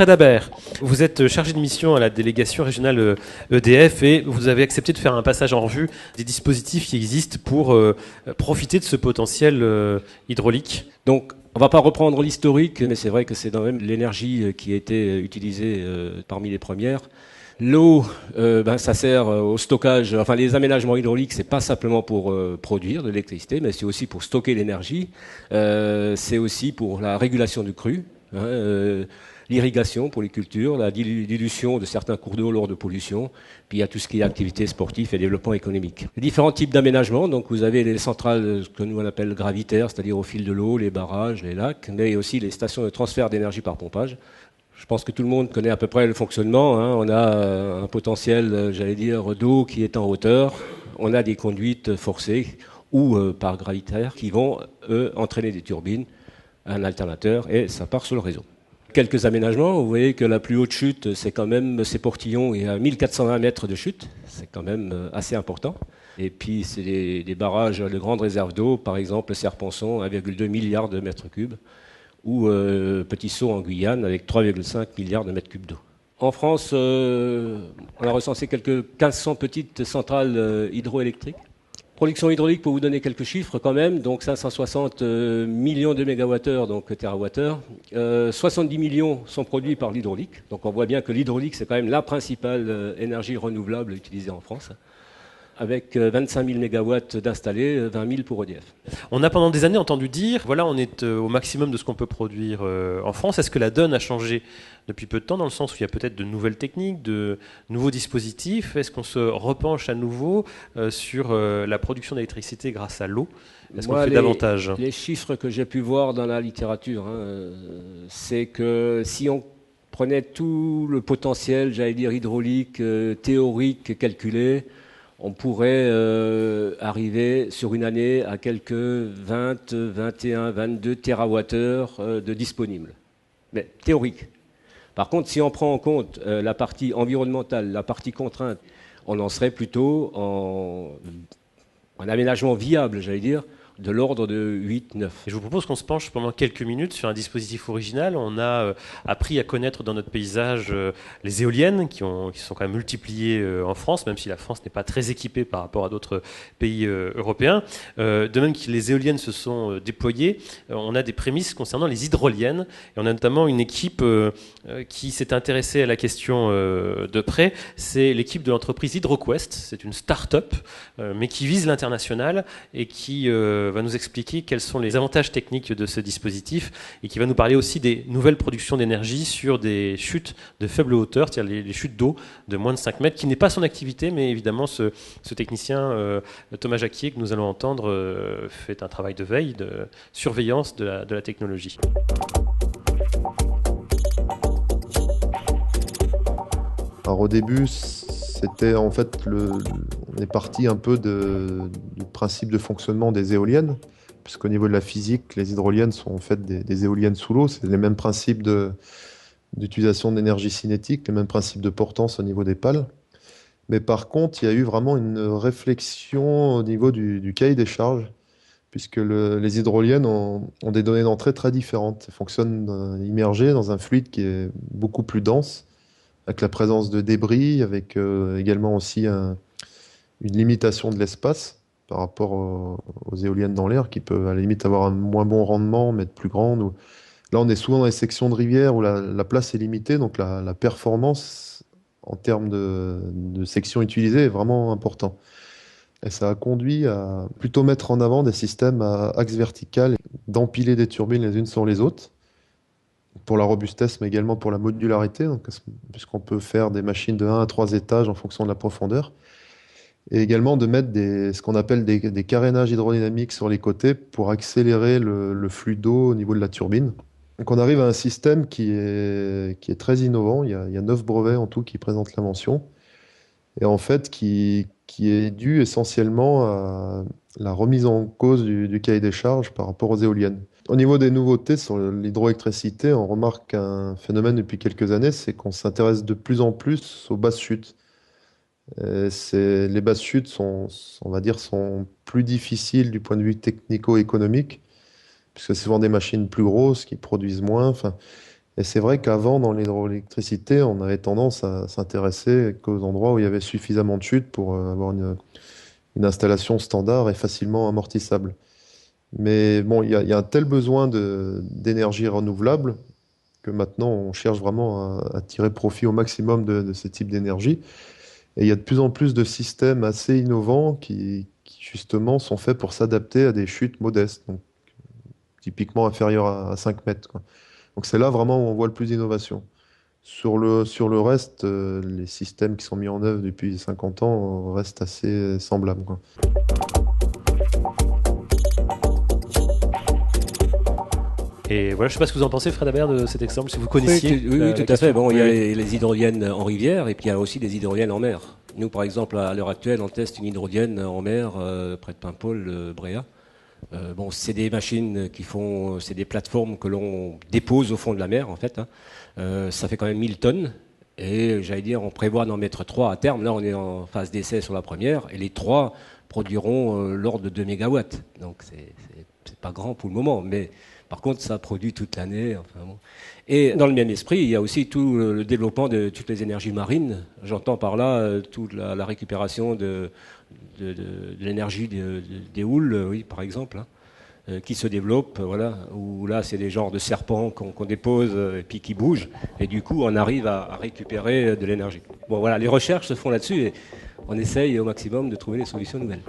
Fred Habert, vous êtes chargé de mission à la délégation régionale EDF et vous avez accepté de faire un passage en revue des dispositifs qui existent pour profiter de ce potentiel hydraulique. Donc, on ne va pas reprendre l'historique, mais c'est vrai que c'est quand même l'énergie qui a été utilisée parmi les premières. L'eau, ça sert au stockage. Enfin, les aménagements hydrauliques, c'est pas simplement pour produire de l'électricité, mais c'est aussi pour stocker l'énergie. C'est aussi pour la régulation du cru, l'irrigation pour les cultures, la dilution de certains cours d'eau lors de pollution. Puis il y a tout ce qui est activité sportive et développement économique. Les différents types d'aménagements, donc vous avez les centrales que nous on appelle gravitaires, c'est-à-dire au fil de l'eau, les barrages, les lacs, mais aussi les stations de transfert d'énergie par pompage. Je pense que tout le monde connaît à peu près le fonctionnement. On a un potentiel, d'eau qui est en hauteur. On a des conduites forcées ou par gravitaire qui vont, entraîner des turbines, un alternateur, et ça part sur le réseau. Quelques aménagements, vous voyez que la plus haute chute, c'est quand même ces portillons, il y a 1420 mètres de chute, c'est quand même assez important. Et puis c'est des barrages de grandes réserves d'eau, par exemple le Serre-Ponçon, 1,2 milliard de mètres cubes, ou Petit Saut en Guyane avec 3,5 milliards de mètres cubes d'eau. En France, on a recensé quelques 1500 petites centrales hydroélectriques. Production hydraulique, pour vous donner quelques chiffres quand même, donc 560 millions de mégawattheures, donc térawattheures. 70 millions sont produits par l'hydraulique. Donc on voit bien que l'hydraulique, c'est quand même la principale énergie renouvelable utilisée en France, avec 25 000 mégawatts d'installés, 20 000 pour EDF. On a pendant des années entendu dire, voilà, on est au maximum de ce qu'on peut produire en France. Est-ce que la donne a changé depuis peu de temps, dans le sens où il y a peut-être de nouvelles techniques, de nouveaux dispositifs? Est-ce qu'on se repenche à nouveau sur la production d'électricité grâce à l'eau? Est-ce qu'on fait davantage? Les chiffres que j'ai pu voir dans la littérature, c'est que si on prenait tout le potentiel, hydraulique, théorique, calculé, on pourrait arriver sur une année à quelques 20, 21, 22 térawattheures de disponibles. Mais théorique. Par contre, si on prend en compte la partie environnementale, la partie contrainte, on en serait plutôt en aménagement viable, de l'ordre de 8-9. Je vous propose qu'on se penche pendant quelques minutes sur un dispositif original. On a appris à connaître dans notre paysage les éoliennes qui sont quand même multipliées en France, même si la France n'est pas très équipée par rapport à d'autres pays européens. De même que les éoliennes se sont déployées, on a des prémices concernant les hydroliennes. Et on a notamment une équipe qui s'est intéressée à la question de près. C'est l'équipe de l'entreprise HydroQuest. C'est une start-up, mais qui vise l'international et qui va nous expliquer quels sont les avantages techniques de ce dispositif et qui va nous parler aussi des nouvelles productions d'énergie sur des chutes de faible hauteur, c'est-à-dire les chutes d'eau de moins de 5 mètres, qui n'est pas son activité, mais évidemment ce technicien Thomas Jacquier que nous allons entendre fait un travail de veille, de surveillance de la technologie. Alors au début, c'était en fait on est parti un peu du principe de fonctionnement des éoliennes, puisqu'au niveau de la physique, les hydroliennes sont en fait des éoliennes sous l'eau. C'est les mêmes principes d'utilisation d'énergie cinétique, les mêmes principes de portance au niveau des pales. Mais par contre, il y a eu vraiment une réflexion au niveau du cahier des charges, puisque les hydroliennes ont des données d'entrée très différentes. Elles fonctionnent immergées dans un fluide qui est beaucoup plus dense, avec la présence de débris, avec également aussi une limitation de l'espace par rapport aux éoliennes dans l'air, qui peuvent à la limite avoir un moins bon rendement, mais être plus grandes. Là, on est souvent dans les sections de rivière où la place est limitée, donc la performance en termes de sections utilisées est vraiment important. Et ça a conduit à plutôt mettre en avant des systèmes à axe vertical, d'empiler des turbines les unes sur les autres, pour la robustesse, mais également pour la modularité, donc, puisqu'on peut faire des machines de 1 à 3 étages en fonction de la profondeur, et également de mettre ce qu'on appelle des carénages hydrodynamiques sur les côtés pour accélérer le flux d'eau au niveau de la turbine. Donc on arrive à un système qui est très innovant. Il y a 9 brevets en tout qui présentent la mention, et en fait qui est dû essentiellement à la remise en cause du cahier des charges par rapport aux éoliennes. Au niveau des nouveautés sur l'hydroélectricité, on remarque un phénomène depuis quelques années, c'est qu'on s'intéresse de plus en plus aux basses chutes. Les basses chutes sont plus difficiles du point de vue technico-économique, puisque c'est souvent des machines plus grosses qui produisent moins. Et c'est vrai qu'avant, dans l'hydroélectricité, on avait tendance à s'intéresser qu'aux endroits où il y avait suffisamment de chutes pour avoir une installation standard et facilement amortissable. Mais bon, il y a un tel besoin d'énergie renouvelable que maintenant, on cherche vraiment à tirer profit au maximum de ce type d'énergie. Et il y a de plus en plus de systèmes assez innovants qui justement, sont faits pour s'adapter à des chutes modestes, donc typiquement inférieures à 5 mètres, quoi. Donc c'est là vraiment où on voit le plus d'innovation. Sur le reste, les systèmes qui sont mis en œuvre depuis 50 ans restent assez semblables, quoi. Et voilà, je ne sais pas ce que vous en pensez, Fred Habert, de cet exemple, si vous Oui, connaissiez. oui, tout à fait. Bon, il y a Oui. les hydroliennes en rivière et puis il y a aussi des hydroliennes en mer. Nous, par exemple, à l'heure actuelle, on teste une hydrolienne en mer près de Paimpol, Bréa. Bon, c'est des machines c'est des plateformes que l'on dépose au fond de la mer, en fait, hein. Ça fait quand même 1000 tonnes. Et j'allais dire, on prévoit d'en mettre 3 à terme. Là, on est en phase d'essai sur la première. Et les 3 produiront l'ordre de 2 mégawatts. Donc, c'est pas grand pour le moment. Mais par contre, ça produit toute l'année. Enfin, bon. Et dans le même esprit, il y a aussi tout le développement de toutes les énergies marines. J'entends par là toute la récupération de l'énergie des houles, oui, par exemple, hein, qui se développent, voilà, où là, c'est des genres de serpents qu'on dépose et puis qui bougent. Et du coup, on arrive à récupérer de l'énergie. Bon, voilà, les recherches se font là-dessus et on essaye au maximum de trouver des solutions nouvelles.